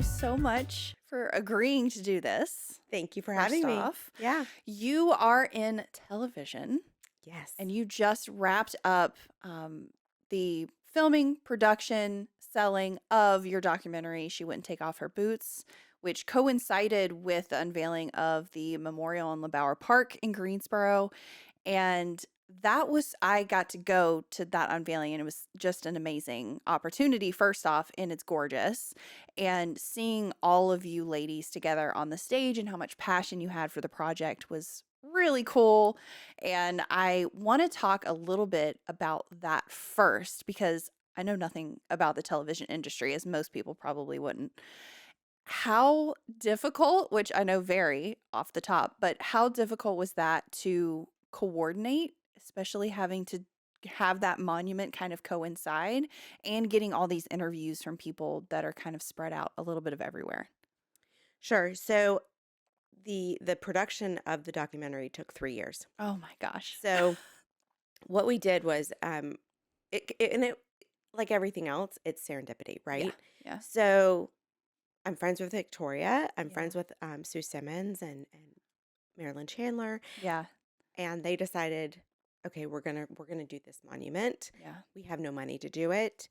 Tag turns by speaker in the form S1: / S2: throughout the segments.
S1: you so much for agreeing to do this.
S2: Thank you for
S1: First
S2: having me.
S1: off,
S2: Yeah.
S1: you are in television
S2: Yes.
S1: and you just wrapped up the filming, production, selling of your documentary, She Wouldn't Take Off Her Boots, which coincided with the unveiling of the memorial in LeBauer Park in Greensboro. And I got to go to that unveiling, and it was just an amazing opportunity, first off, and it's gorgeous. And seeing all of you ladies together on the stage and how much passion you had for the project was really cool. And I want to talk a little bit about that first because I know nothing about the television industry, as most people probably wouldn't. How difficult, which I know very off the top, but how difficult was that to coordinate, especially having to have that monument kind of coincide and getting all these interviews from people that are kind of spread out a little bit of everywhere?
S2: Sure. So the production of the documentary took 3 years.
S1: Oh my gosh.
S2: So what we did was it like everything else, it's serendipity,
S1: Yeah.
S2: right?
S1: Yeah.
S2: So I'm friends with Victoria. I'm
S1: Yeah.
S2: friends with Sue Simmons and Marilyn Chandler,
S1: Yeah.
S2: and they decided, okay, we're gonna do this monument.
S1: Yeah.
S2: We have no money to do it.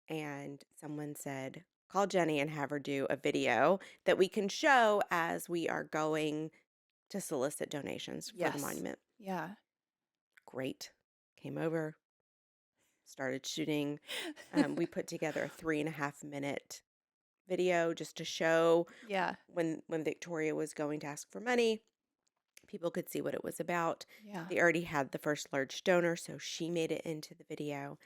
S2: And someone said, call Jenny and have her do a video that we can show as we are going to solicit donations for the
S1: Yes.
S2: monument.
S1: Yeah.
S2: Great. Came over, started shooting. We put together a 3.5 minute video just to show
S1: Yeah.
S2: when Victoria was going to ask for money, people could see what it was about.
S1: Yeah.
S2: They already had the first large donor, so she made it into the video,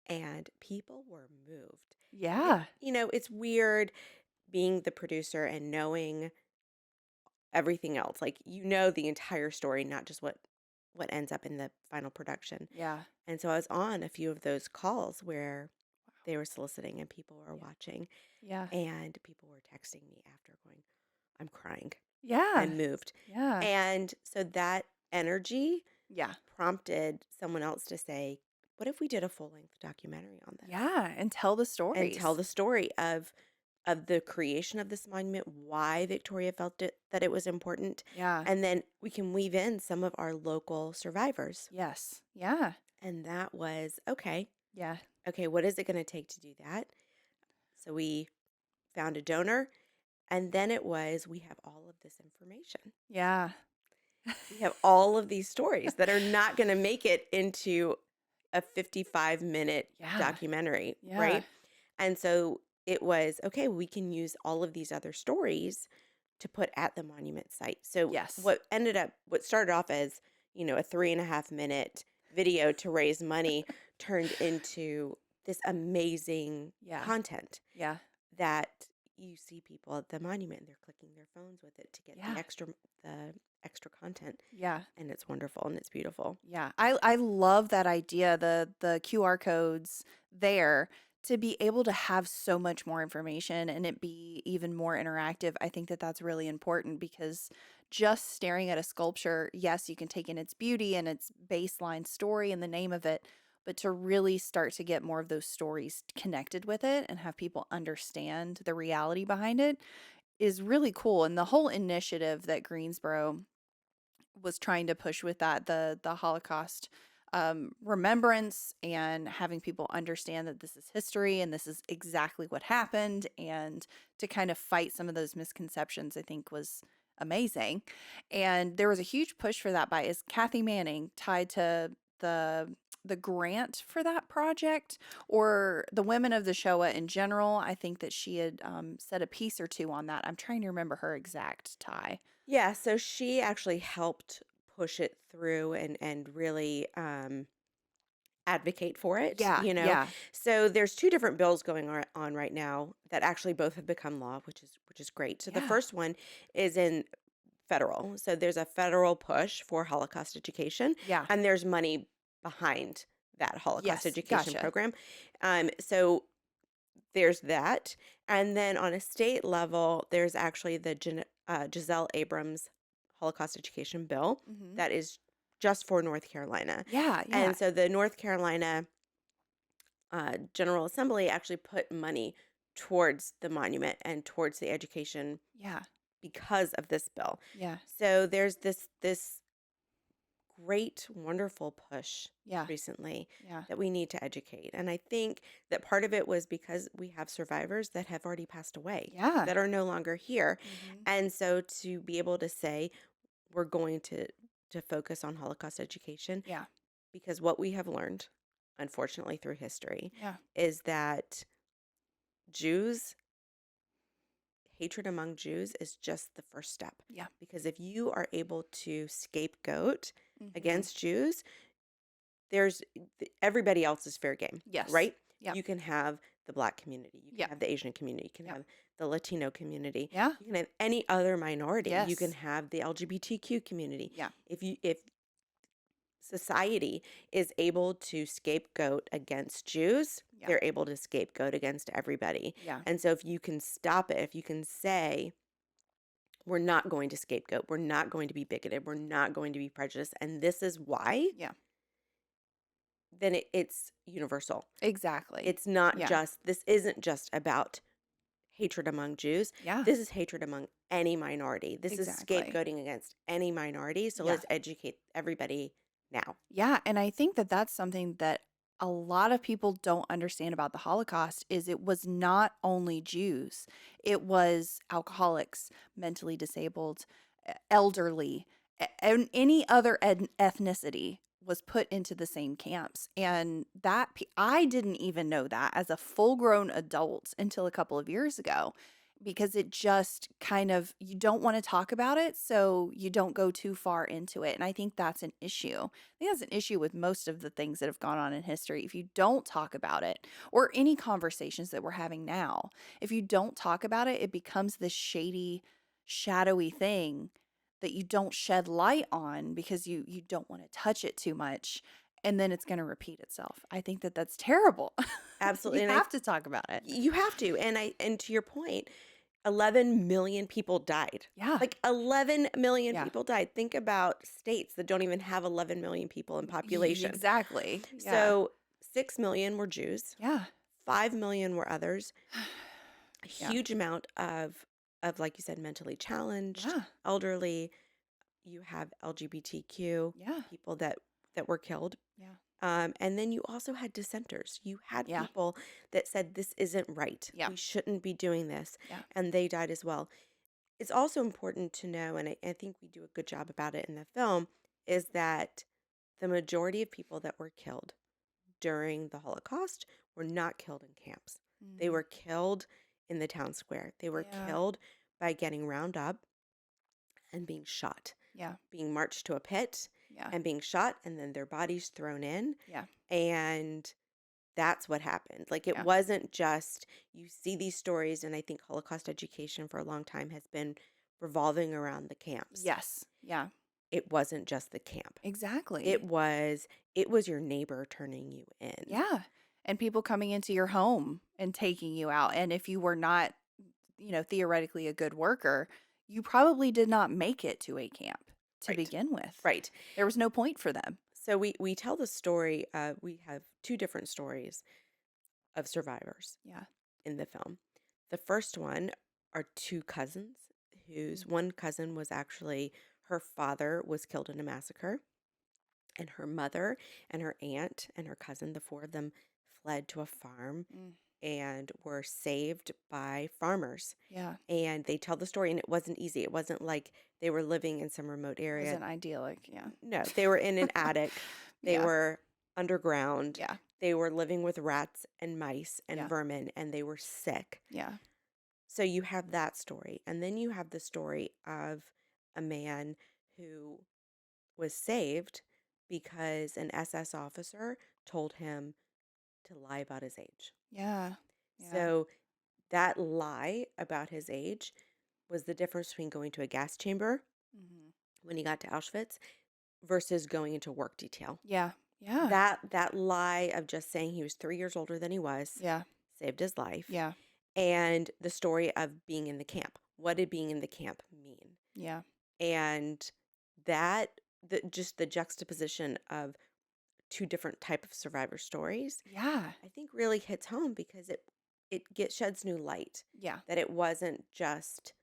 S2: and people were moved.
S1: Yeah.
S2: It's weird being the producer and knowing everything else. Like, the entire story, not just what ends up in the final production.
S1: Yeah.
S2: And so I was on a few of those calls where they were soliciting and people were
S1: Yeah.
S2: watching,
S1: Yeah.
S2: and people were texting me after going, I'm crying.
S1: Yeah.
S2: I'm moved.
S1: Yeah.
S2: And so that energy
S1: Yeah.
S2: prompted someone else to say, what if we did a full-length documentary on this?
S1: Yeah. And tell the
S2: And tell
S1: stories.
S2: the story of the creation of this monument, why Victoria felt that it was important,
S1: Yeah.
S2: and then we can weave in some of our local survivors.
S1: Yes. Yeah.
S2: And that was okay.
S1: Yeah.
S2: Okay, what is it going to take to do that? So we found a donor, and then we have all of this information.
S1: Yeah.
S2: We have all of these stories that are not going to make it into a 55-minute
S1: Yeah.
S2: documentary,
S1: Yeah.
S2: right? And so it was, okay, we can use all of these other stories to put at the monument site. So
S1: Yes.
S2: what started off as, a 3.5 minute video to raise money turned into this amazing
S1: Yeah.
S2: content
S1: Yeah.
S2: that you see people at the monument and they're clicking their phones with it to get
S1: Yeah.
S2: the extra content.
S1: Yeah.
S2: And it's wonderful and it's beautiful.
S1: Yeah. I love that idea, the QR codes there to be able to have so much more information and it be even more interactive. I think that that's really important because just staring at a sculpture, yes, you can take in its beauty and its baseline story and the name of it, but to really start to get more of those stories connected with it and have people understand the reality behind it is really cool. And the whole initiative that Greensboro was trying to push with that, the Holocaust remembrance and having people understand that this is history and this is exactly what happened, and to kind of fight some of those misconceptions, I think was amazing. And there was a huge push for that by is Kathy Manning tied to the grant for that project, or the women of the Shoah in general. I think that she had said a piece or two on that. I'm trying to remember her exact tie.
S2: Yeah, so she actually helped push it through and really advocate for it.
S1: Yeah, yeah.
S2: So there's two different bills going on right now that actually both have become law, which is great. So the
S1: Yeah.
S2: first one is in federal. So there's a federal push for Holocaust education,
S1: Yeah.
S2: and there's money behind that Holocaust
S1: Yes,
S2: education
S1: gotcha.
S2: program. So there's that. And then on a state level, there's actually the Giselle Abrams Holocaust education bill
S1: Mhm.
S2: that is just for North Carolina.
S1: Yeah, yeah.
S2: And so the North Carolina General Assembly actually put money towards the monument and towards the education
S1: Yeah.
S2: because of this bill.
S1: Yeah.
S2: So there's this great, wonderful push
S1: Yeah.
S2: recently
S1: Yeah.
S2: that we need to educate. And I think that part of it was because we have survivors that have already passed away,
S1: Yeah.
S2: that are no longer here.
S1: Mhm.
S2: And so to be able to say we're going to focus on Holocaust education,
S1: Yeah.
S2: because what we have learned, unfortunately through history,
S1: Yeah.
S2: is that Jews hatred among Jews is just the first step.
S1: Yeah.
S2: Because if you are able to scapegoat
S1: Mhm.
S2: against Jews, there's everybody else is fair game,
S1: Yes.
S2: right?
S1: Yep.
S2: You can have the Black community, you can
S1: Yep.
S2: have the Asian community, you can
S1: Yep.
S2: have the Latino community,
S1: Yeah.
S2: you can have any other minority, you can
S1: Yes.
S2: have the LGBTQ community.
S1: Yeah.
S2: If society is able to scapegoat against Jews,
S1: Yeah.
S2: they're able to scapegoat against everybody.
S1: Yeah.
S2: And so if you can stop it, if you can say we're not going to scapegoat, we're not going to be bigoted, we're not going to be prejudiced, and this is why,
S1: Yeah.
S2: then it's universal.
S1: Exactly.
S2: It's not
S1: Yeah.
S2: just, this isn't just about hatred among Jews.
S1: Yeah.
S2: This is hatred among any minority. This is
S1: Exactly.
S2: scapegoating against any minority. So
S1: Yeah.
S2: let's educate everybody now.
S1: Yeah, and I think that that's something that a lot of people don't understand about the Holocaust is it was not only Jews. It was alcoholics, mentally disabled, elderly, and any other ethnicity was put into the same camps. And I didn't even know that as a full-grown adult until a couple of years ago because it just kind of you don't want to talk about it, so you don't go too far into it. And I think that's an issue. I think that's an issue with most of the things that have gone on in history. If you don't talk about it, or any conversations that we're having now, if you don't talk about it, it becomes this shady, shadowy thing that you don't shed light on because you don't want to touch it too much, and then it's going to repeat itself. I think that that's terrible. You
S2: Absolutely. And
S1: have to talk about it.
S2: you have to. And to your point, 11 million people died.
S1: Yeah.
S2: Like 11 million
S1: Yeah.
S2: people died. Think about states that don't even have 11 million people in population.
S1: Exactly. Yeah.
S2: So 6 million were Jews,
S1: Yeah.
S2: 5 million were others. A
S1: Yeah.
S2: huge amount of like you said, mentally challenged,
S1: Yeah.
S2: elderly. You have LGBTQ
S1: Yeah.
S2: people that were killed.
S1: Yeah.
S2: And then you also had dissenters. You had
S1: Yeah.
S2: people that said this isn't right.
S1: Yeah.
S2: We shouldn't be doing this,
S1: Yeah.
S2: and they died as well. It's also important to know, and I think we do a good job about it in the film, is that the majority of people that were killed during the Holocaust were not killed in camps. They
S1: Mhm.
S2: were killed in the town square. They were
S1: Yeah.
S2: killed by getting round up and being shot,
S1: Yeah.
S2: being marched to a pit
S1: Yeah.
S2: and being shot, and then their bodies thrown in.
S1: Yeah.
S2: And that's what happened. Like, it
S1: Yeah.
S2: wasn't just, you see these stories, and I think Holocaust education for a long time has been revolving around the camps.
S1: Yes. Yeah.
S2: It wasn't just the camp. It
S1: Exactly.
S2: was it was your neighbor turning you in.
S1: Yeah. And people coming into your home and taking you out. And if you were not, theoretically a good worker, you probably did not make it to a camp to
S2: Right.
S1: begin with.
S2: Right.
S1: There was no point for them.
S2: So we tell the story, we have two different stories of survivors
S1: Yeah.
S2: in the film. The first one are two cousins whose
S1: Mhm.
S2: one cousin was actually, her father was killed in a massacre, and her mother and her aunt and her cousin, the four of them, fled to a farm
S1: Mm.
S2: and were saved by farmers.
S1: Yeah.
S2: And they tell the story, and it wasn't easy. It wasn't like they were living in some remote area.
S1: Wasn't idyllic. Yeah.
S2: No, they were in an attic. They
S1: Yeah.
S2: were underground.
S1: Yeah.
S2: They were living with rats and mice and
S1: Yeah.
S2: vermin, and they were sick.
S1: Yeah.
S2: So you have that story. And then you have the story of a man who was saved because an SS officer told him to lie about his age.
S1: Yeah. Yeah.
S2: So that lie about his age was the difference between going to a gas chamber
S1: Mhm.
S2: when he got to Auschwitz versus going into work detail.
S1: Yeah. Yeah.
S2: That lie of just saying he was 3 years older than he was
S1: Yeah.
S2: saved his life.
S1: Yeah.
S2: And the story of being in the camp. What did being in the camp mean?
S1: Yeah.
S2: And just the juxtaposition of two different type of survivor stories,
S1: Yeah.
S2: I think really hits home because sheds new light
S1: Yeah.
S2: that it wasn't just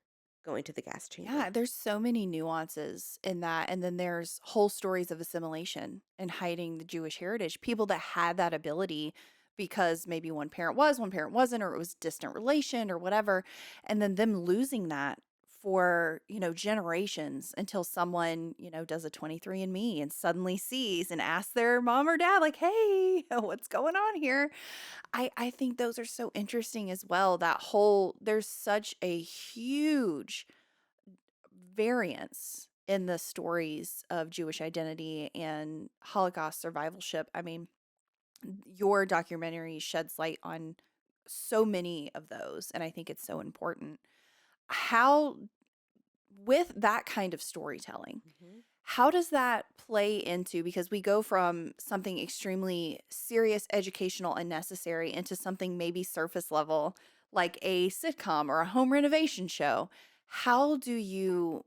S2: going to the gas chamber.
S1: Yeah, there's so many nuances in that. And then there's whole stories of assimilation and hiding the Jewish heritage. People that had that ability because maybe one parent was, one parent wasn't, or it was distant relation or whatever. And then them losing that for, generations until someone, does a 23andMe and suddenly sees and asks their mom or dad, like, hey, what's going on here? I think those are so interesting as well. There's such a huge variance in the stories of Jewish identity and Holocaust survivalship. I mean, your documentary sheds light on so many of those, and I think it's so important. How, with that kind of storytelling,
S2: Mhm.
S1: how does that play into, because we go from something extremely serious, educational, and necessary into something maybe surface level, like a sitcom or a home renovation show? How do you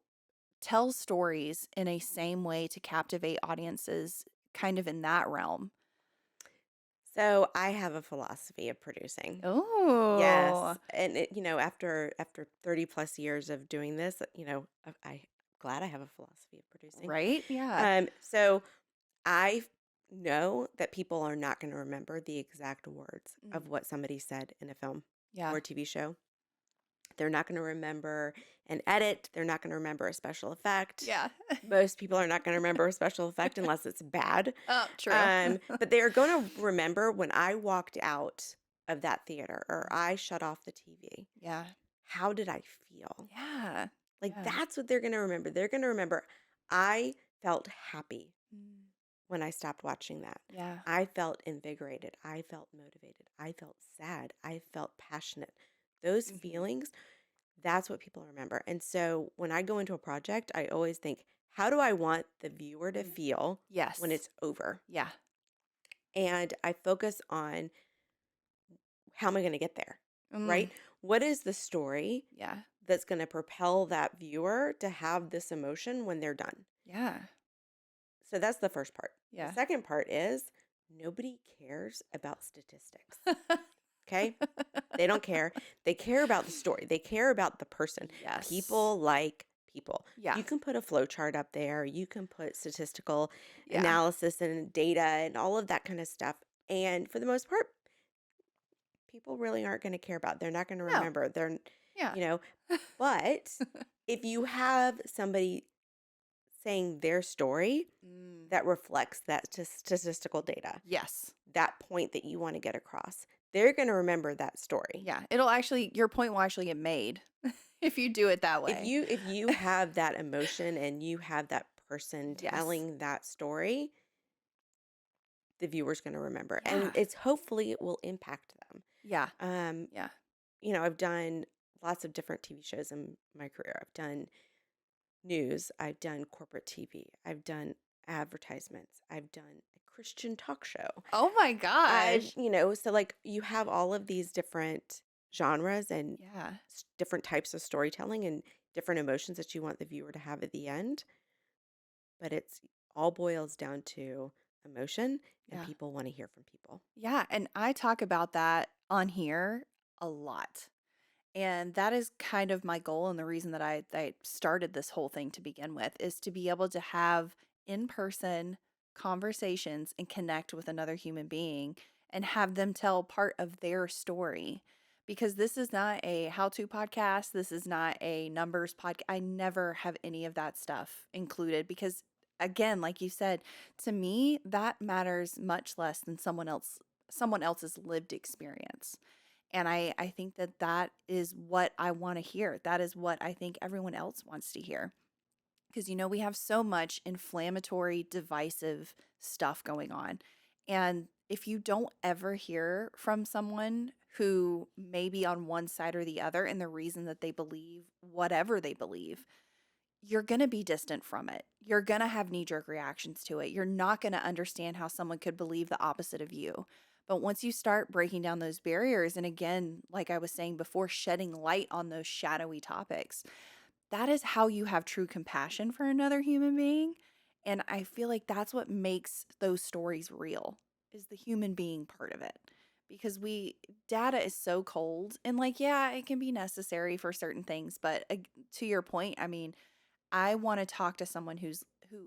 S1: tell stories in a same way to captivate audiences kind of in that realm?
S2: So I have a philosophy of producing.
S1: Oh,
S2: Yes, and after 30 plus years of doing this, I'm glad I have a philosophy of producing.
S1: right? Yeah.
S2: So I know that people are not going to remember the exact words of
S1: Mm,
S2: what somebody said in a film
S1: yeah.
S2: or a TV show. They're not going to remember an edit. They're not going to remember a special effect.
S1: Yeah.
S2: Most people are not going to remember a special effect unless it's bad.
S1: Oh, true.
S2: But they are going to remember when I walked out of that theater or I shut off the TV.
S1: Yeah.
S2: How did I feel?
S1: Yeah.
S2: Like
S1: Yeah.
S2: that's what they're going to remember. They're going to remember I felt happy
S1: Mm,
S2: when I stopped watching that.
S1: yeah.
S2: I felt invigorated. I felt motivated. I felt sad. I felt passionate. Those
S1: Hmm.
S2: feelings, that's what people remember. And so when I go into a project, I always think, how do I want the viewer to
S1: Mm,
S2: feel when
S1: yes.
S2: it's over?
S1: Yeah.
S2: And I focus on how am I going to get there?
S1: Mm,
S2: Right? What is the story
S1: yeah.
S2: that's going to propel that viewer to have this emotion when they're done?
S1: Yeah.
S2: So that's the first part. The
S1: Yeah.
S2: second part is nobody cares about statistics. Okay? They don't care. They care about the story. They care about the person.
S1: Yes.
S2: People like people.
S1: Yeah.
S2: You can put a flow chart up there. You can put statistical
S1: Yeah.
S2: analysis and data and all of that kind of stuff. And for the most part, people really aren't going to care about. They're not going to
S1: No.
S2: remember.
S1: Yeah.
S2: You know, but if you have somebody saying their story
S1: Mm,
S2: that reflects that statistical data,
S1: yes.
S2: that point that you want to get across, they're going to remember that story.
S1: Yeah. Your point will actually get made if you do it that way.
S2: If you have that emotion and you have that person
S1: Yes.
S2: telling that story, the viewer's going to remember. And
S1: Yeah.
S2: it's hopefully it will impact them.
S1: Yeah.
S2: Um,
S1: Yeah.
S2: I've done lots of different TV shows in my career. I've done news, I've done corporate TV, I've done advertisements, I've done a Christian talk show.
S1: Oh my gosh.
S2: So like you have all of these different genres and
S1: Yeah.
S2: different types of storytelling and different emotions that you want the viewer to have at the end, but it's all boils down to emotion and
S1: Yeah.
S2: people want to hear from people.
S1: Yeah. And I talk about that on here a lot. And that is kind of my goal. And the reason that I started this whole thing to begin with is to be able to have in person conversations and connect with another human being and have them tell part of their story. Because this is not a how to podcast. This is not a numbers podcast. I never have any of that stuff included because, again, like you said, to me, that matters much less than someone else's lived experience. And I think that that is what I want to hear. That is what I think everyone else wants to hear. Because, we have so much inflammatory, divisive stuff going on. And if you don't ever hear from someone who may be on one side or the other and the reason that they believe whatever they believe, you're going to be distant from it. You're going to have knee jerk reactions to it. You're not going to understand how someone could believe the opposite of you. But once you start breaking down those barriers, and again, like I was saying before, shedding light on those shadowy topics, that is how you have true compassion for another human being. And I feel like that's what makes those stories real, is the human being part of it. because data is so cold, and like, yeah, it can be necessary for certain things, but to your point, I mean, I want to talk to someone who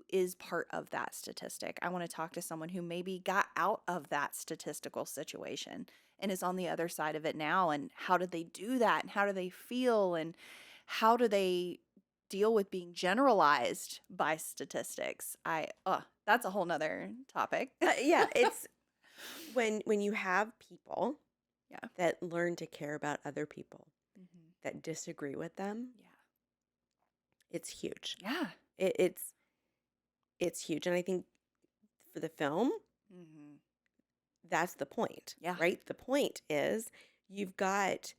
S1: is part of that statistic. I want to talk to someone who maybe got out of that statistical situation and is on the other side of it now, and how did they do that, and how do they feel, and how do they deal with being generalized by statistics. That's a whole nother topic.
S2: Yeah, it's when you have people
S1: Yeah.
S2: that learn to care about other people
S1: Hmm.
S2: that disagree with them,
S1: Yeah.
S2: it's huge.
S1: Yeah.
S2: It, it's huge, and I think for the film,
S1: Hmm.
S2: that's the point,
S1: Yeah.
S2: right? The point is you've got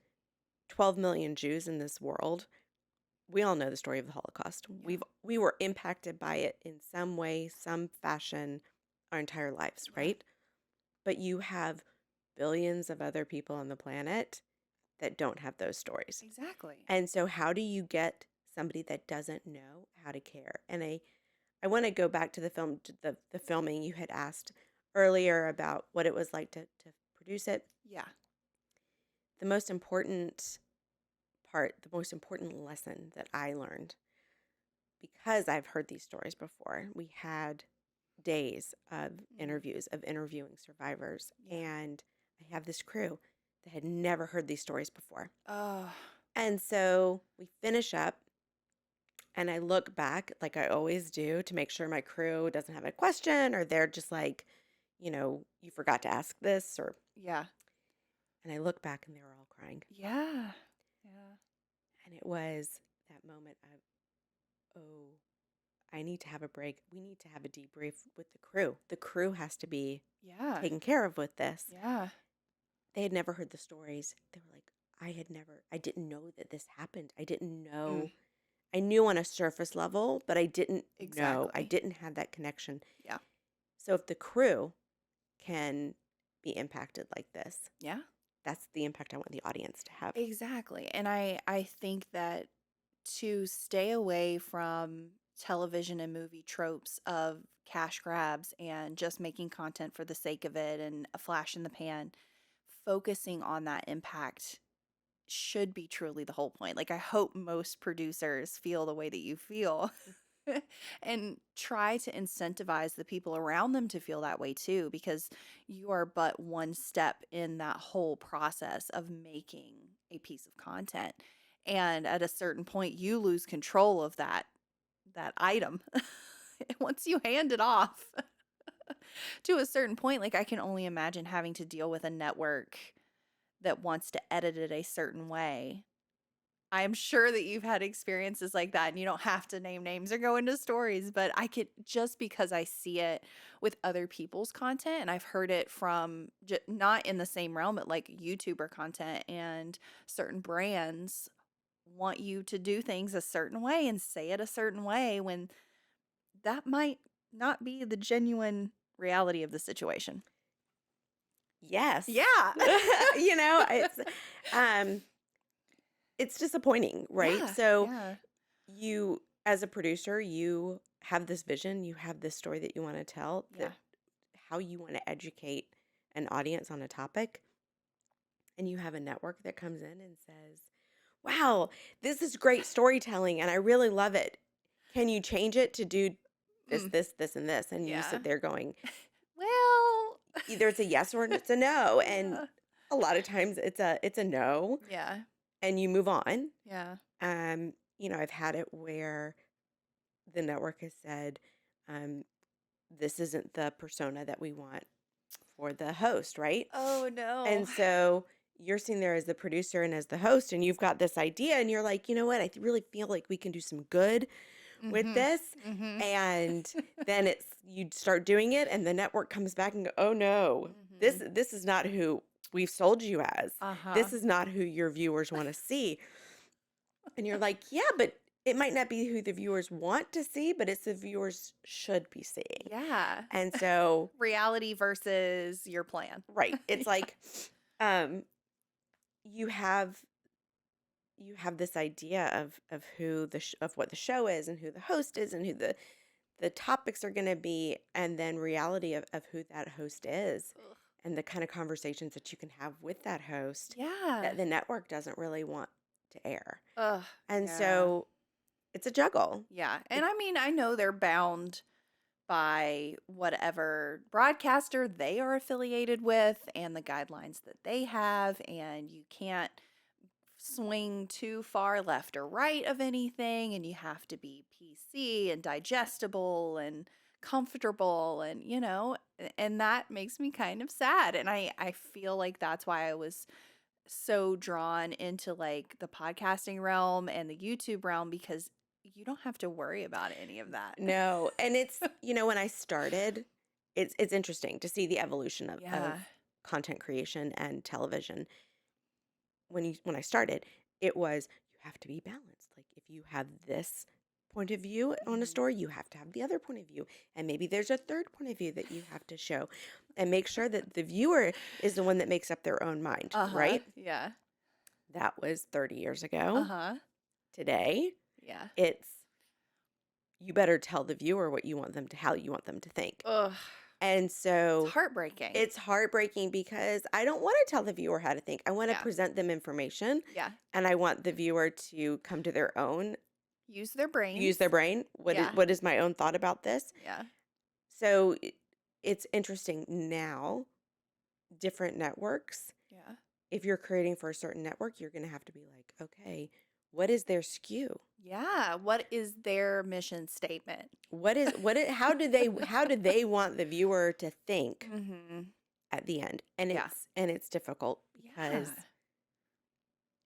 S2: 12 million Jews in this world. We all know the story of the Holocaust.
S1: Yeah.
S2: We were impacted by it in some way, some fashion, our entire lives,
S1: Yeah.
S2: right? But you have billions of other people on the planet that don't have those stories.
S1: Exactly.
S2: And so how do you get somebody that doesn't know how to care? And I want to go back to the film, to the filming. You had asked earlier about what it was like to produce it.
S1: Yeah.
S2: The most important part, the most important lesson that I learned, because I've heard these stories before, we had days of
S1: Mm.
S2: interviews, of interviewing survivors.
S1: Yeah.
S2: And I have this crew that had never heard these stories before.
S1: Oh.
S2: And so we finish up, and I look back, like I always do, to make sure my crew doesn't have a question or they're just like, you forgot to ask this, or,
S1: Yeah.
S2: and I look back and they were all crying.
S1: Yeah. Yeah.
S2: And it was that moment of, oh, I need to have a break. We need to have a debrief with the crew. The crew has to be
S1: Yeah.
S2: taken care of with this.
S1: Yeah.
S2: They had never heard the stories. They were like, I didn't know that this happened. I didn't
S1: Mm.
S2: know. I knew on a surface level, but I didn't know. I
S1: Exactly.
S2: didn't have that connection.
S1: Yeah.
S2: So if the crew can be impacted like this,
S1: Yeah.
S2: that's the impact I want the audience to have.
S1: Exactly. And I think that to stay away from television and movie tropes of cash grabs and just making content for the sake of it and a flash in the pan, focusing on that impact should be truly the whole point. Like, I hope most producers feel the way that you feel and try to incentivize the people around them to feel that way too, because you are but one step in that whole process of making a piece of content. And at a certain point, you lose control of that item. Once you hand it off to a certain point, like, I can only imagine having to deal with a network that wants to edit it a certain way. I'm sure that you've had experiences like that, and you don't have to name names or go into stories, but I could, just because I see it with other people's content, and I've heard it from not in the same realm, but like YouTuber content, and certain brands want you to do things a certain way and say it a certain way when that might not be the genuine reality of the situation.
S2: Yes.
S1: Yeah.
S2: you know, it's um it's disappointing, right?
S1: Yeah.
S2: So
S1: Yeah.
S2: you, as a producer, you have this vision, you have this story that you want to tell,
S1: Yeah.
S2: that how you want to educate an audience on a topic, and you have a network that comes in and says, "Wow, this is great storytelling and I really love it. Can you change it to do this,
S1: Mm,
S2: this, this, and this?" And you
S1: yeah.
S2: sit there going,
S1: Well,
S2: either it's a yes or it's a no. And
S1: yeah.
S2: a lot of times it's a no,
S1: Yeah.
S2: and you move on.
S1: Yeah.
S2: I've had it where the network has said, um, this isn't the persona that we want for the host, right?
S1: Oh, no.
S2: And so you're sitting there as the producer and as the host, and you've got this idea, and you're like, you know what? Really feel like we can do some good with
S1: Mhm.
S2: this.
S1: Mhm.
S2: And then you start doing it, and the network comes back and go, oh no, this
S1: Mhm.
S2: this is not who we've sold you as.
S1: Uh-huh.
S2: This is not who your viewers want to see. And you're like, yeah, but it might not be who the viewers want to see, but it's the viewers should be seeing.
S1: Yeah.
S2: And so,
S1: Reality versus your plan.
S2: right, it's
S1: Yeah.
S2: like, um, you have this idea of who of what the show is and who the host is and who the topics are going to be, and then reality of who that host is.
S1: Ugh.
S2: and the kind of conversations that you can have with that host
S1: Yeah.
S2: that the network doesn't really want to air.
S1: Ugh,
S2: And
S1: yeah.
S2: so it's a juggle.
S1: Yeah. And
S2: It,
S1: I mean, I know they're bound by whatever broadcaster they are affiliated with and the guidelines that they have, and you can't swing too far left or right of anything, and you have to be PC and digestible and comfortable, and and that makes me kind of sad. And I feel like that's why I was so drawn into like the podcasting realm and the YouTube realm, because you don't have to worry about any of that.
S2: no, and it's, when I started, it's interesting to see the evolution of
S1: Yeah.
S2: content creation and television. When I started, it was you have to be balanced. Like if you have this point of view on a
S1: Mhm.
S2: story, you have to have the other point of view. And maybe there's a third point of view that you have to show and make sure that the viewer is the one that makes up their own mind,
S1: Uh-huh.
S2: right?
S1: Yeah.
S2: That was 30 years ago.
S1: Uh-huh.
S2: Today,
S1: Yeah.
S2: it's you better tell the viewer how you want them to think.
S1: Ugh.
S2: And
S1: It's
S2: so
S1: heartbreaking.
S2: it's heartbreaking because I don't want to tell the viewer how to think. I want to
S1: Yeah.
S2: present them information
S1: Yeah.
S2: and I want the viewer to come to their own,
S1: Use their
S2: use
S1: brains.
S2: their brain.
S1: Yeah.
S2: What is my own thought about this?
S1: Yeah.
S2: So it's interesting now, different networks.
S1: Yeah.
S2: If you're creating for a certain network, you're going to have to be like, okay, what is their skew?
S1: Yeah. What is their mission statement?
S2: How do they want the viewer to think
S1: Mhm.
S2: at the end? And
S1: Yeah.
S2: it's difficult
S1: Yeah.
S2: because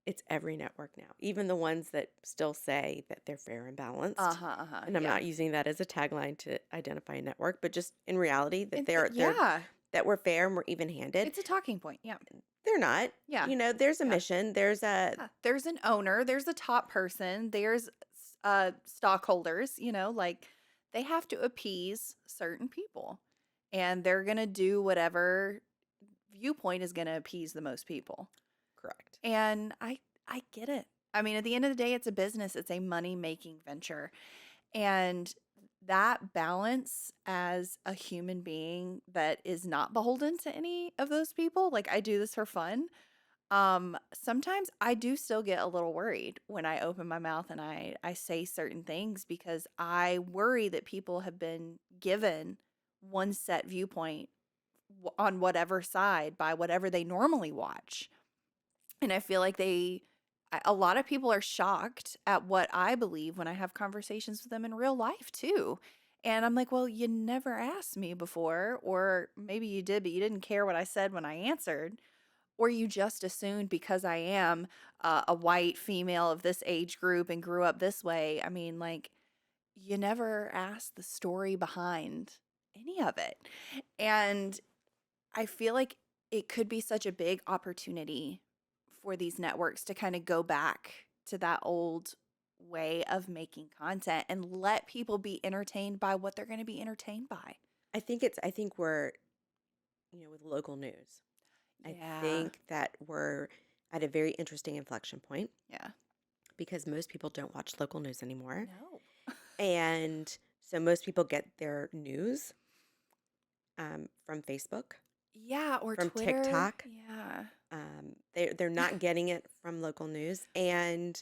S2: it's every network now, even the ones that still say that they're fair and balanced.
S1: Uh-huh. Uh-huh.
S2: And I'm
S1: Yeah.
S2: not using that as a tagline to identify a network, but just in reality that they're
S1: Yeah.
S2: that we're fair and we're even-handed.
S1: It's a talking point. Yeah.
S2: They're not.
S1: Yeah.
S2: There's a
S1: Yeah.
S2: mission. There's a
S1: Yeah. There's an owner, there's a top person, there's stockholders, like they have to appease certain people. And they're going to do whatever viewpoint is going to appease the most people.
S2: correct.
S1: And I get it. I mean, at the end of the day, it's a business, it's a money-making venture. And that balance as a human being that is not beholden to any of those people, like I do this for fun. Sometimes I do still get a little worried when I open my mouth and I say certain things, because I worry that people have been given one set viewpoint on whatever side by whatever they normally watch. And I feel like a lot of people are shocked at what I believe when I have conversations with them in real life too. And I'm like, well, you never asked me before, or maybe you did, but you didn't care what I said when I answered, or you just assumed because I am a white female of this age group and grew up this way. I mean, like, you never asked the story behind any of it. And I feel like it could be such a big opportunity for these networks to kind of go back to that old way of making content and let people be entertained by what they're going to be entertained by.
S2: I think we're, with local news, I
S1: Yeah.
S2: think that we're at a very interesting inflection point
S1: Yeah.
S2: because most people don't watch local news anymore.
S1: No.
S2: And so most people get their news from Facebook,
S1: Yeah, or
S2: from
S1: Twitter.
S2: TikTok.
S1: Yeah.
S2: They're not getting it from local news, and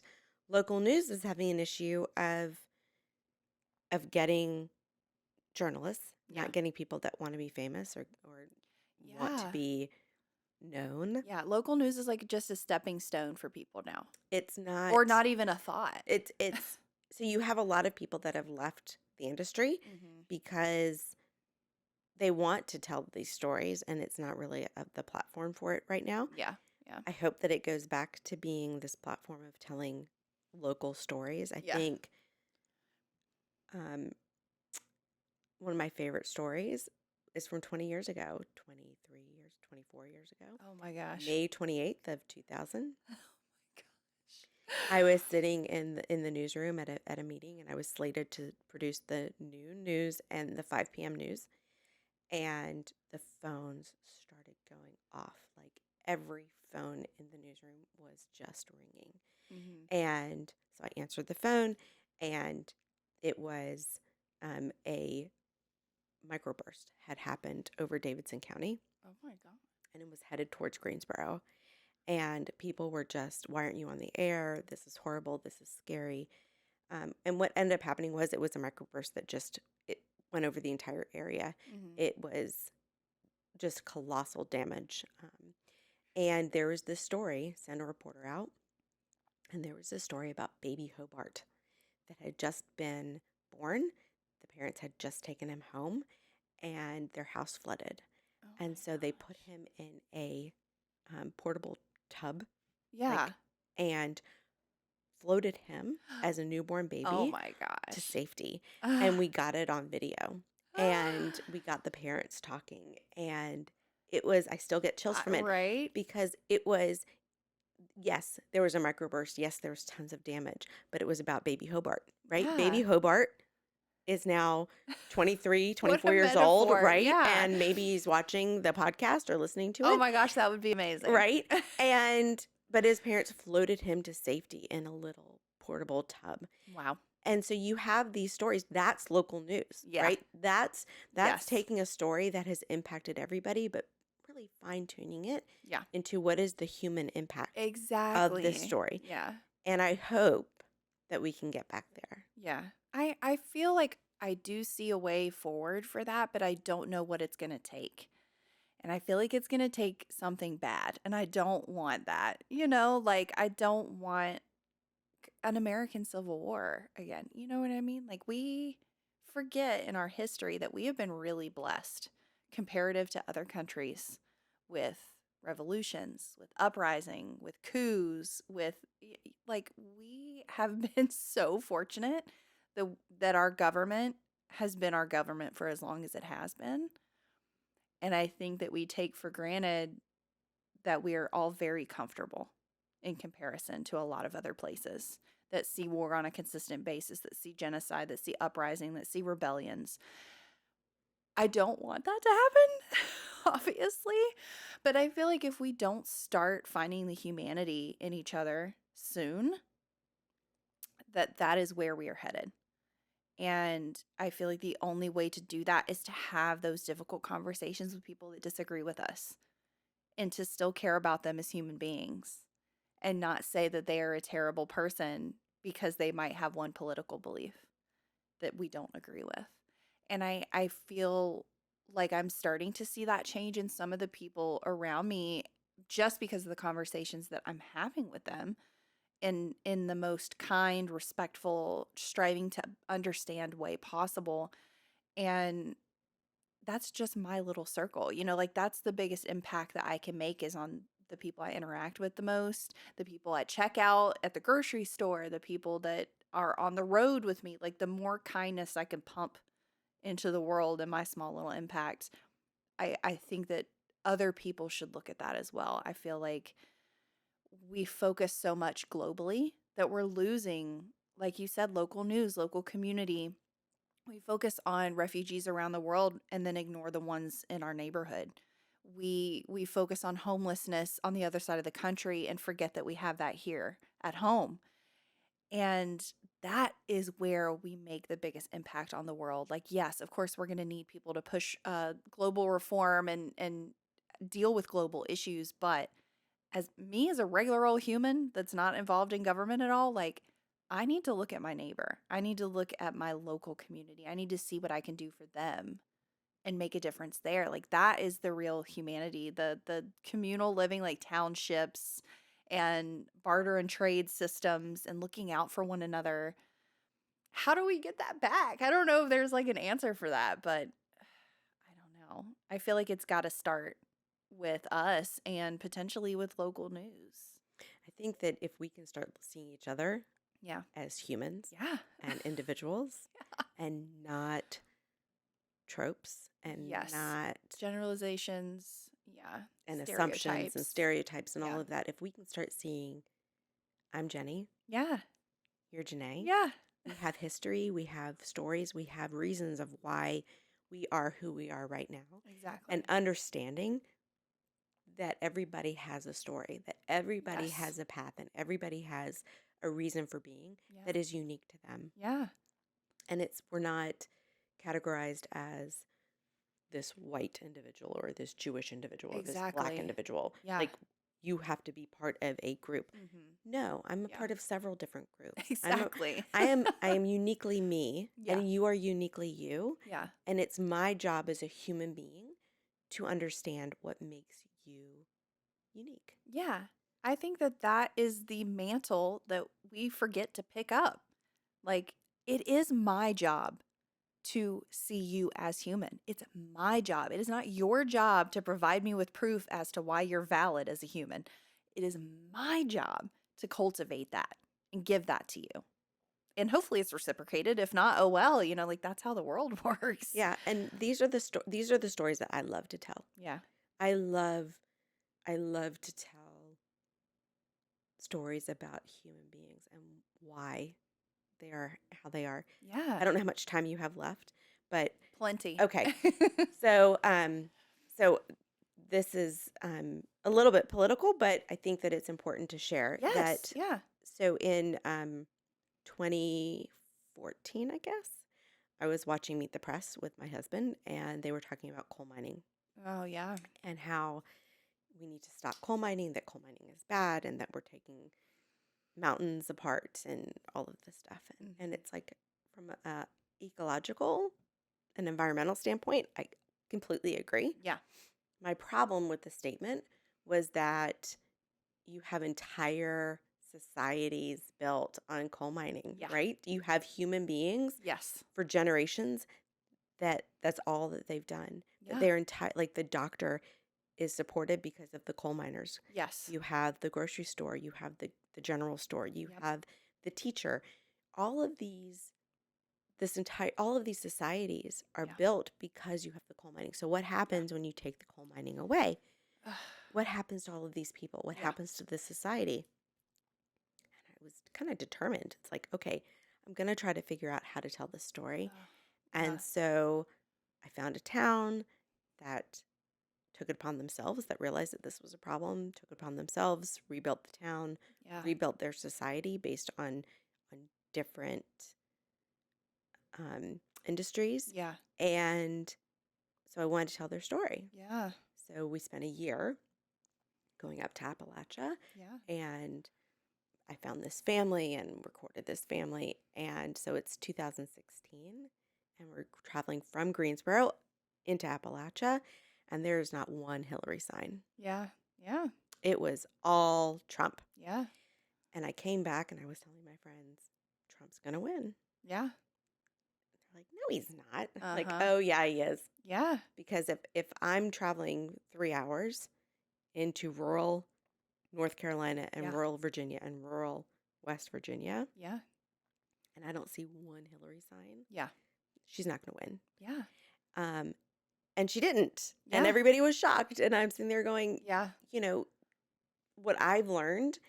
S2: local news is having an issue of getting journalists,
S1: Yeah.
S2: not getting people that want to be famous or want to
S1: Yeah.
S2: be known.
S1: Yeah. Local news is like just a stepping stone for people now,
S2: It's
S1: or
S2: not.
S1: not even a thought.
S2: It's so you have a lot of people that have left the industry
S1: Hmm.
S2: because they want to tell these stories, and it's not really the platform for it right now.
S1: Yeah. Yeah.
S2: I hope that it goes back to being this platform of telling local stories. I
S1: Yeah.
S2: think um, one of my favorite stories is from 20 years ago, 23 years, 24 years ago,
S1: Oh my gosh.
S2: May 28th of 2000.
S1: Oh my gosh.
S2: I was sitting in the newsroom at a meeting, and I was slated to produce the noon news and the 5 p.m. news. And the phones started going off. Like every phone in the newsroom was just ringing.
S1: Hmm.
S2: And so I answered the phone, and it was a microburst had happened over Davidson County.
S1: Oh my god.
S2: and it was headed towards Greensboro. And people were just, why aren't you on the air? This is horrible. This is scary. And what ended up happening was it was a microburst that just it went over the entire area.
S1: Mhm.
S2: It was just colossal damage. And there was this story, send a reporter out, and there was this story about baby Hobart that had just been born. The parents had just taken him home, and their house flooded.
S1: Oh
S2: And
S1: my
S2: so they put
S1: gosh.
S2: him in a portable tub,
S1: Yeah.
S2: like, and floated him as a newborn
S1: Oh
S2: baby
S1: my
S2: to
S1: gosh.
S2: safety. And we got it on video. And we got the parents talking. And it was, I still get chills from it
S1: Right?
S2: because it was, yes, there was a microburst. Yes, there was tons of damage, but it was about baby Hobart, right? Baby
S1: Yeah.
S2: Hobart is now 23,
S1: What
S2: 24
S1: a
S2: years old,
S1: metaphor.
S2: right?
S1: Yeah.
S2: And maybe he's watching the podcast or listening to
S1: Oh
S2: it,
S1: my gosh, that would be amazing.
S2: right? And, but his parents floated him to safety in a little portable tub.
S1: Wow.
S2: And so you have these stories. That's local news,
S1: Yeah.
S2: right? That's
S1: Yes.
S2: taking a story that has impacted everybody, but really fine tuning it
S1: Yeah.
S2: into what is the human impact of this
S1: Exactly.
S2: story.
S1: Yeah.
S2: And I hope that we can get back there.
S1: Yeah. I feel like I do see a way forward for that, but I don't know what it's going to take. And I feel like it's going to take something bad, and I don't want that. Like I don't want an American Civil War again. You know what I mean? Like we forget in our history that we have been really blessed comparative to other countries with revolutions, with uprising, with coups, with like we have been so fortunate that our government has been our government for as long as it has been. And I think that we take for granted that we are all very comfortable in comparison to a lot of other places that see war on a consistent basis, that see genocide, that see uprising, that see rebellions. I don't want that to happen, obviously, but I feel like if we don't start finding the humanity in each other soon, that is where we are headed. And I feel like the only way to do that is to have those difficult conversations with people that disagree with us and to still care about them as human beings and not say that they are a terrible person because they might have one political belief that we don't agree with. And I feel like I'm starting to see that change in some of the people around me just because of the conversations that I'm having with them in the most kind, respectful, striving to understand way possible. And that's just my little circle. Like that's the biggest impact that I can make is on the people I interact with the most, the people at checkout at the grocery store, the people that are on the road with me. Like the more kindness I can pump into the world and my small little impact, I think that other people should look at that as well. I feel like we focus so much globally that we're losing, like you said, local news, local community. We focus on refugees around the world and then ignore the ones in our neighborhood. We focus on homelessness on the other side of the country and forget that we have that here at home. And that is where we make the biggest impact on the world. Like, yes, of course, we're going to need people to push global reform and deal with global issues. But as me, as a regular old human that's not involved in government at all, like, I need to look at my neighbor. I need to look at my local community. I need to see what I can do for them and make a difference there. Like that is the real humanity, the communal living, like townships and barter and trade systems and looking out for one another. How do we get that back? I don't know if there's like an answer for that, but I don't know. I feel like it's got to start with us and potentially with local news.
S2: I think that if we can start seeing each other
S1: Yeah.
S2: as humans
S1: Yeah.
S2: and individuals and not tropes and
S1: Yes.
S2: not
S1: Generalizations. Yeah.
S2: and assumptions and
S1: Stereotypes.
S2: stereotypes and all
S1: Yeah.
S2: of that, if we can start seeing, I'm Jenny,
S1: Yeah.
S2: you're Janae,
S1: Yeah.
S2: we have history, we have stories, we have reasons of why we are who we are right now, and
S1: Exactly.
S2: understanding that everybody has a story, that everybody
S1: Yes.
S2: has a path, and everybody has a reason for being
S1: Yeah.
S2: that is unique to them.
S1: Yeah.
S2: And we're not categorized as this white individual or this Jewish individual or this black
S1: Exactly.
S2: individual.
S1: Yeah.
S2: Like, you have to be part of a group.
S1: Mhm.
S2: No, I'm a
S1: Yeah.
S2: part of several different groups.
S1: Exactly.
S2: I am uniquely me,
S1: Yeah.
S2: and you are uniquely you,
S1: Yeah.
S2: and it's my job as a human being to understand what makes you unique.
S1: Yeah. I think that that is the mantle that we forget to pick up. Like, it is my job to see you as human. It's my job. It is not your job to provide me with proof as to why you're valid as a human. It is my job to cultivate that and give that to you. And hopefully it's reciprocated. If not, oh well, like that's how the world works.
S2: Yeah, and these are the stories that I love to tell.
S1: Yeah.
S2: I love I love to tell stories about human beings and why they are how they are.
S1: Yeah.
S2: I don't know how much time you have left, but
S1: Plenty.
S2: okay. So, so this is a little bit political, but I think that it's important to share
S1: Yes.
S2: that.
S1: Yeah.
S2: So in 2014, I guess, I was watching Meet the Press with my husband, and they were talking about coal mining
S1: Oh, yeah.
S2: and how we need to stop coal mining, that coal mining is bad, and that we're taking mountains apart and all of this stuff. And
S1: Mhm.
S2: it's like, from a ecological and environmental standpoint, I completely agree.
S1: Yeah.
S2: My problem with the statement was that you have entire societies built on coal mining,
S1: Yeah.
S2: right? You have human beings
S1: Yes.
S2: for generations that's all that they've done. That
S1: Yeah.
S2: their entire, like, the doctor is supported because of the coal miners.
S1: Yes.
S2: You have the grocery store, you have the general store, you
S1: Yep.
S2: have the teacher. All of these all of these societies are
S1: Yeah.
S2: built because you have the coal mining. So what
S1: Yeah.
S2: happens when you take the coal mining away?
S1: Ugh.
S2: What happens to all of these people? What
S1: Yeah.
S2: happens to this society? And I was kind of determined. It's like, okay, I'm going to try to figure out how to tell this story.
S1: Ugh. Yeah.
S2: And so I found a town that took it upon themselves, that realized that this was a problem, took it upon themselves, rebuilt the town,
S1: Yeah.
S2: rebuilt their society based on different industries.
S1: Yeah.
S2: And so I wanted to tell their story.
S1: Yeah.
S2: So we spent a year going up to Appalachia,
S1: Yeah.
S2: and I found this family and recorded this family. And so it's 2016, and we're traveling from Greensboro into Appalachia, and there's not one Hillary sign.
S1: Yeah. Yeah.
S2: It was all Trump.
S1: Yeah.
S2: And I came back and I was telling my friends, Trump's going to win.
S1: Yeah.
S2: They're like, no, he's not. I'm like,
S1: Uh-huh.
S2: oh, yeah, he is.
S1: Yeah.
S2: Because if I'm traveling 3 hours into rural North Carolina and
S1: Yeah.
S2: rural Virginia and rural West Virginia,
S1: Yeah.
S2: and I don't see one Hillary sign,
S1: Yeah.
S2: she's not going to win.
S1: Yeah.
S2: Um, and she didn't. And
S1: Yeah.
S2: everybody was shocked. And I'm sitting there going,
S1: Yeah.
S2: you know, what I've learned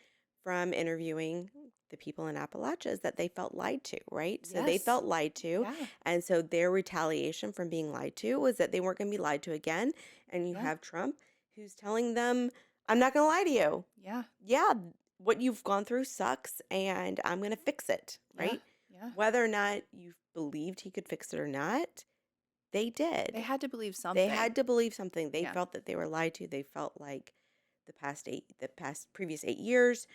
S2: from interviewing the people in Appalachia is that they felt lied to, right? So they
S1: Yes.
S2: felt lied to.
S1: Yeah.
S2: And so their retaliation from being lied to was that they weren't going to be lied to again. And you
S1: Yeah.
S2: have Trump who's telling them, I'm not going to lie to you.
S1: Yeah.
S2: Yeah, what you've gone through sucks, and I'm going to fix it,
S1: Yeah.
S2: right?
S1: Yeah.
S2: Whether or not you believed he could fix it or not, they did.
S1: They had to believe
S2: They
S1: something.
S2: had to believe something. They
S1: Yeah.
S2: felt that they were lied to. They felt like the previous 8 years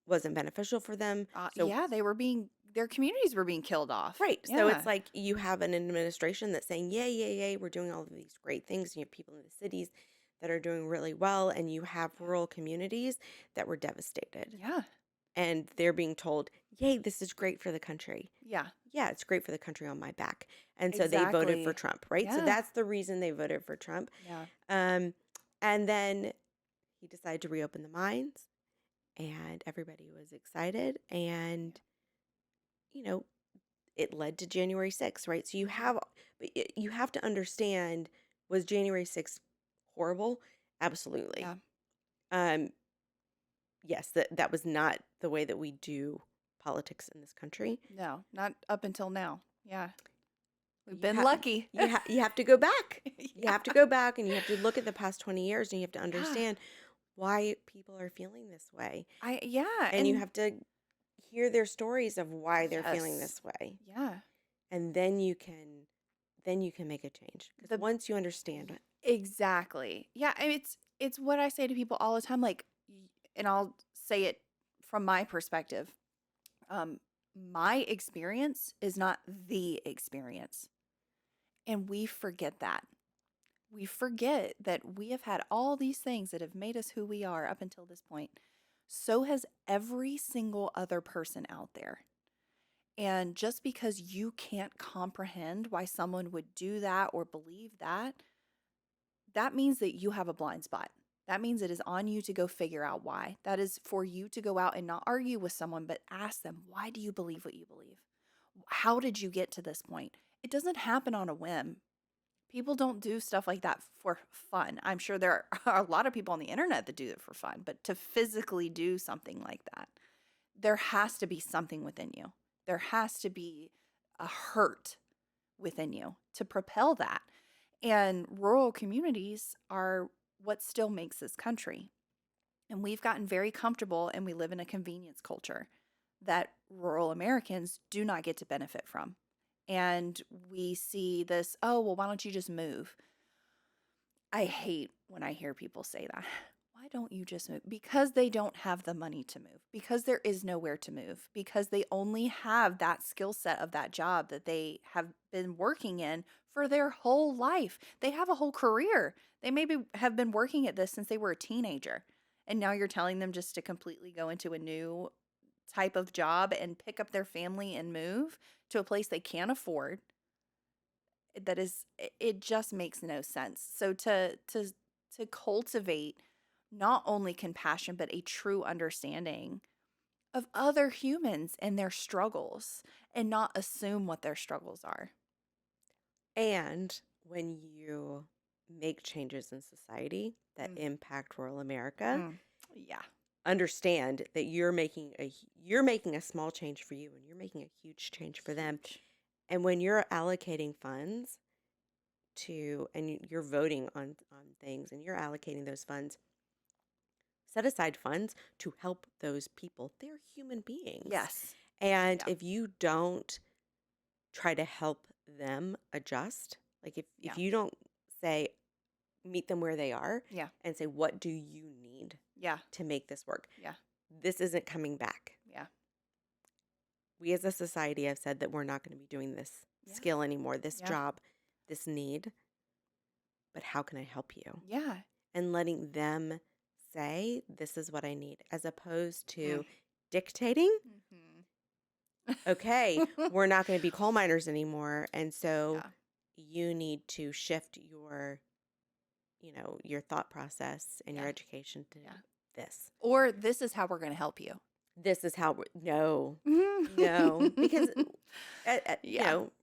S2: wasn't beneficial for them. So,
S1: Yeah, their communities were being killed off.
S2: right. So
S1: Yeah.
S2: it's like you have an administration that's saying, yay, yay, yay, we're doing all of these great things. And you have people in the cities that are doing really well. And you have rural communities that were devastated.
S1: Yeah.
S2: And they're being told, yay, this is great for the country.
S1: Yeah.
S2: Yeah, it's great for the country on my back. And so they voted for
S1: Exactly.
S2: Trump, right? So
S1: Yeah.
S2: that's the reason they voted for Trump.
S1: Yeah.
S2: Um, and then he decided to reopen the mines, and everybody was excited. And, you know, it led to January 6th, right? So you have to understand, was January 6th horrible? Absolutely.
S1: Yeah.
S2: Um, yes, that was not the way that we do politics in this country.
S1: No, not up until now. Yeah. We've
S2: You
S1: been
S2: ha-
S1: lucky.
S2: you have to go back. You
S1: Yeah.
S2: have to go back, and you have to look at the past 20 years, and you have to understand why people are feeling this way.
S1: Yeah.
S2: And you have to hear their stories of why they're feeling
S1: Yes.
S2: this way.
S1: Yeah.
S2: And then then you can make a change. Because
S1: The
S2: once you understand,
S1: Exactly. Yeah, and it's what I say to people all the time, like, and I'll say it from my perspective. Um, my experience is not the experience, and we forget that. We forget that we have had all these things that have made us who we are up until this point. So has every single other person out there. And just because you can't comprehend why someone would do that or believe that, that means that you have a blind spot. That means it is on you to go figure out why. That is for you to go out and not argue with someone, but ask them, why do you believe what you believe? How did you get to this point? It doesn't happen on a whim. People don't do stuff like that for fun. I'm sure there are a lot of people on the internet that do it for fun, but to physically do something like that, there has to be something within you. There has to be a hurt within you to propel that. And rural communities are what still makes this country. And we've gotten very comfortable and we live in a convenience culture that rural Americans do not get to benefit from. And we see this, oh, well, why don't you just move? I hate when I hear people say that. Why don't you just move? Because they don't have the money to move, because there is nowhere to move, because they only have that skill set of that job that they have been working in for their whole life. They have a whole career. They maybe have been working at this since they were a teenager. And now you're telling them just to completely go into a new type of job and pick up their family and move to a place they can't afford. That is, it just makes no sense. So to cultivate not only compassion but a true understanding of other humans and their struggles and not assume what their struggles are.
S2: and when you make changes in society that
S1: Mm,
S2: impact rural America,
S1: mm, yeah.
S2: understand that you're making a small change for you and you're making a huge change for them.
S1: Huge.
S2: And when you're allocating funds and you're voting on things and you're allocating those funds, set aside funds to help those people. They're human beings.
S1: Yes.
S2: And
S1: Yeah.
S2: if you don't try to help them adjust, like
S1: Yeah.
S2: if you don't say, meet them where they are
S1: Yeah.
S2: and say, what do you need
S1: Yeah.
S2: to make this work?
S1: Yeah.
S2: This isn't coming back.
S1: Yeah.
S2: We as a society have said that we're not going to be doing this
S1: Yeah.
S2: skill anymore, this
S1: Yeah.
S2: job, this need, but how can I help you?
S1: Yeah.
S2: And letting them say, this is what I need, as opposed
S1: Mm.
S2: to dictating, okay,
S1: Mhm.
S2: we're not going to be coal miners anymore. And so
S1: Yeah.
S2: you need to shift your thought process and your
S1: Yeah.
S2: education to
S1: Yeah.
S2: this.
S1: Or this is how we're going to help you.
S2: This is how, no, because, you
S1: Yeah.
S2: know,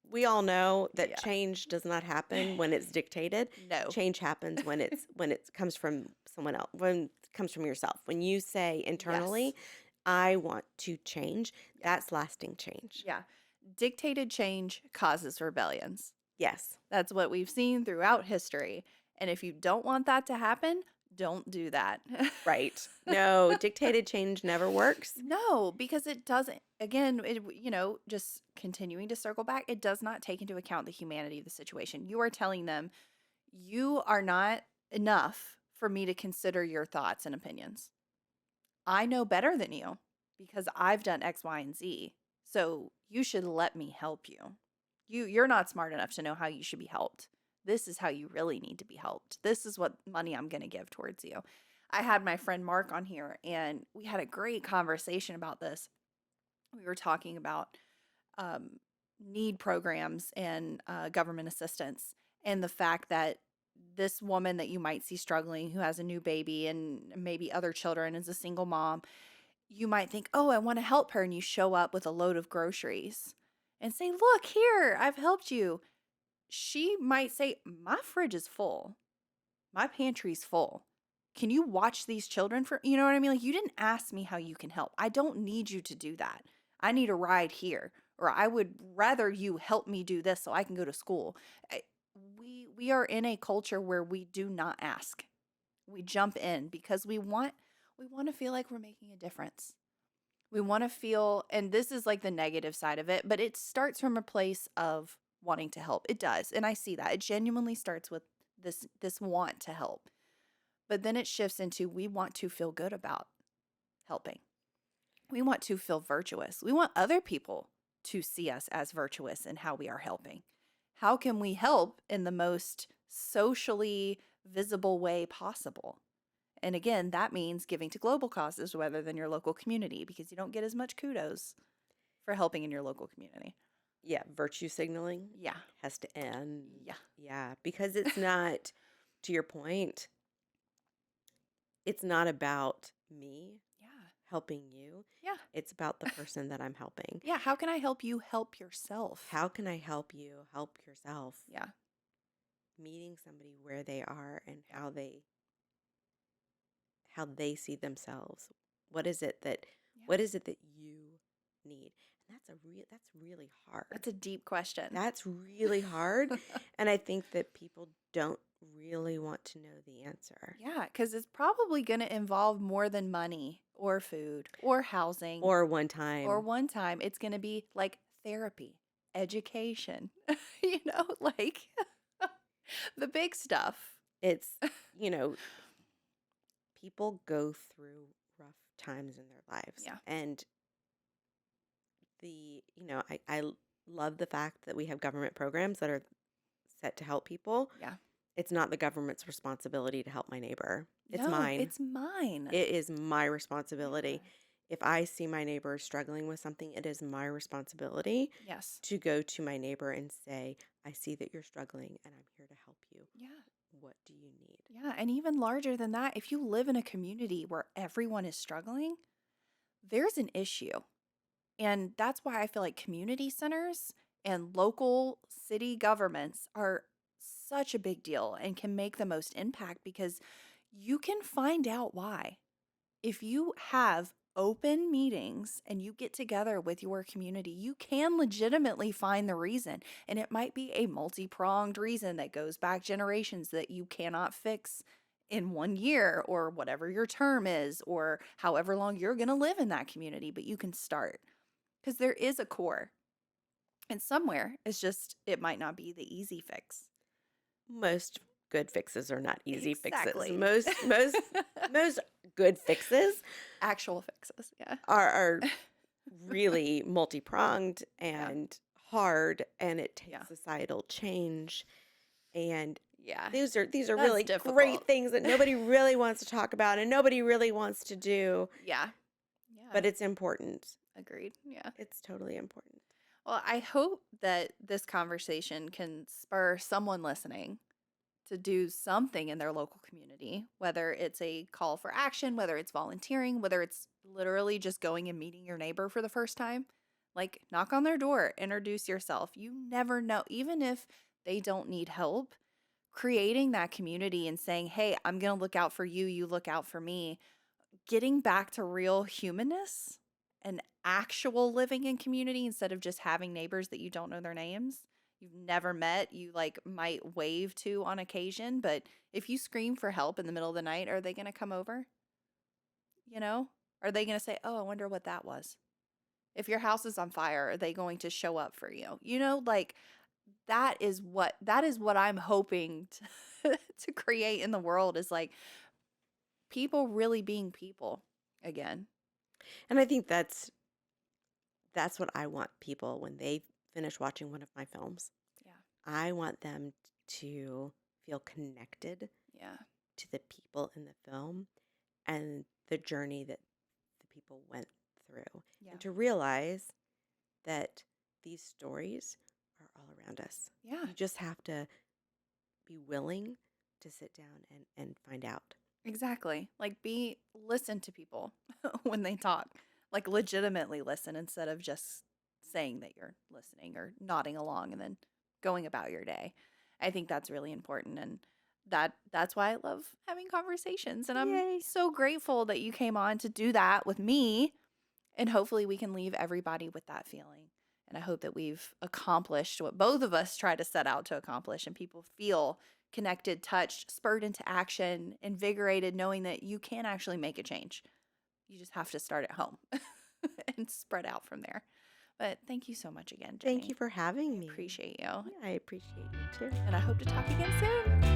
S2: we all know that
S1: Yeah.
S2: change does not happen when it's dictated.
S1: No.
S2: Change happens when it comes from someone else, when it comes from yourself. When you say
S1: Yes.
S2: internally, I want to change,
S1: Yeah.
S2: that's lasting change.
S1: Yeah. Dictated change causes rebellions.
S2: Yes.
S1: That's what we've seen throughout history. And if you don't want that to happen, don't do that.
S2: Right. No, dictated change never works.
S1: No, because it doesn't. Again, just continuing to circle back, it does not take into account the humanity of the situation. You are telling them, you are not enough for me to consider your thoughts and opinions. I know better than you because I've done X, Y, and Z. So you should let me help you. You're not smart enough to know how you should be helped. This is how you really need to be helped. This is what money I'm going to give towards you. I had my friend Mark on here and we had a great conversation about this. We were talking about um, need programs and government assistance, and the fact that this woman that you might see struggling, who has a new baby and maybe other children, is a single mom, you might think, oh, I want to help her. And you show up with a load of groceries and say, look, here, I've helped you. She might say, my fridge is full. My pantry's full. Can you watch these children for, you know what I mean? Like, you didn't ask me how you can help. I don't need you to do that. I need a ride here, or I would rather you help me do this so I can go to school. We are in a culture where we do not ask. We jump in because we want to feel like we're making a difference. We want to feel, and this is like the negative side of it, but it starts from a place of wanting to help. It does. And I see that. It genuinely starts with this want to help. But then it shifts into we want to feel good about helping. We want to feel virtuous. We want other people to see us as virtuous in how we are helping. How can we help in the most socially visible way possible? And again, that means giving to global causes rather than your local community, because you don't get as much kudos for helping in your local community.
S2: Yeah, virtue signaling
S1: Yeah.
S2: has to end.
S1: Yeah.
S2: Yeah, because it's not, to your point, it's not about me
S1: Yeah.
S2: helping you.
S1: Yeah.
S2: It's about the person that I'm helping.
S1: Yeah. How can I help you help yourself?
S2: How can I help you help yourself?
S1: Yeah.
S2: Meeting somebody where they are and how they see themselves. What is it that
S1: Yeah.
S2: what is it that you need? And that's really hard.
S1: That's a deep question.
S2: That's really hard. And I think that people don't really want to know the answer.
S1: Yeah, because it's probably going to involve more than money or food or housing
S2: Or one time.
S1: or one time. It's going to be like therapy, education, like the big stuff.
S2: It's, people go through rough times in their lives.
S1: Yeah.
S2: And I love the fact that we have government programs that are set to help people.
S1: Yeah.
S2: It's not the government's responsibility to help my neighbor. It's
S1: No,
S2: mine.
S1: it's mine.
S2: It is my responsibility.
S1: Yeah.
S2: If I see my neighbor struggling with something, it is my responsibility
S1: Yes.
S2: to go to my neighbor and say, I see that you're struggling and I'm here to help you.
S1: Yeah.
S2: What do you need?
S1: Yeah. And even larger than that, if you live in a community where everyone is struggling, there's an issue. And that's why I feel like community centers and local city governments are such a big deal and can make the most impact, because you can find out why. If you have open meetings and you get together with your community, you can legitimately find the reason. And it might be a multi-pronged reason that goes back generations that you cannot fix in 1 year or whatever your term is, or however long you're going to live in that community, but you can start. Because there is a core. And somewhere it's just, it might not be the easy fix.
S2: Most good fixes are not easy
S1: Exactly.
S2: fixes. Most good fixes
S1: Actual fixes, yeah.
S2: are really multi-pronged
S1: Yeah.
S2: and hard, and it takes
S1: Yeah.
S2: societal change. And
S1: Yeah.
S2: these are
S1: That's
S2: really
S1: difficult.
S2: great things that nobody really wants to talk about and nobody really wants to do,
S1: Yeah. Yeah.
S2: but it's important.
S1: Agreed. Yeah.
S2: It's totally important.
S1: Well, I hope that this conversation can spur someone listening to do something in their local community, whether it's a call for action, whether it's volunteering, whether it's literally just going and meeting your neighbor for the first time. Like, knock on their door, introduce yourself. You never know, even if they don't need help, creating that community and saying, hey, I'm going to look out for you, you look out for me. Getting back to real humanness and actual living in community instead of just having neighbors that you don't know their names, you've never met, you like might wave to on occasion, but if you scream for help in the middle of the night, are they going to come over? Are they going to say, oh, I wonder what that was? If your house is on fire, are they going to show up for you? Like that is what I'm hoping to create in the world, is like people really being people again.
S2: And I think that's what I want people when they finish watching one of my films.
S1: Yeah.
S2: I want them to feel connected
S1: Yeah.
S2: to the people in the film and the journey that the people went through.
S1: Yeah.
S2: And to realize that these stories are all around us.
S1: Yeah.
S2: You just have to be willing to sit down and find out.
S1: Exactly. Like listen to people when they talk. Like legitimately listen instead of just saying that you're listening or nodding along and then going about your day. I think that's really important, and that's why I love having conversations, and I'm
S2: Yay.
S1: so grateful that you came on to do that with me, and hopefully we can leave everybody with that feeling. And I hope that we've accomplished what both of us try to set out to accomplish, and people feel connected, touched, spurred into action, invigorated, knowing that you can actually make a change. You just have to start at home and spread out from there. But thank you so much again,
S2: Thank you
S1: Jenny.
S2: for
S1: I
S2: having me.
S1: appreciate you.
S2: Yeah, I appreciate you too.
S1: And I hope to talk again soon.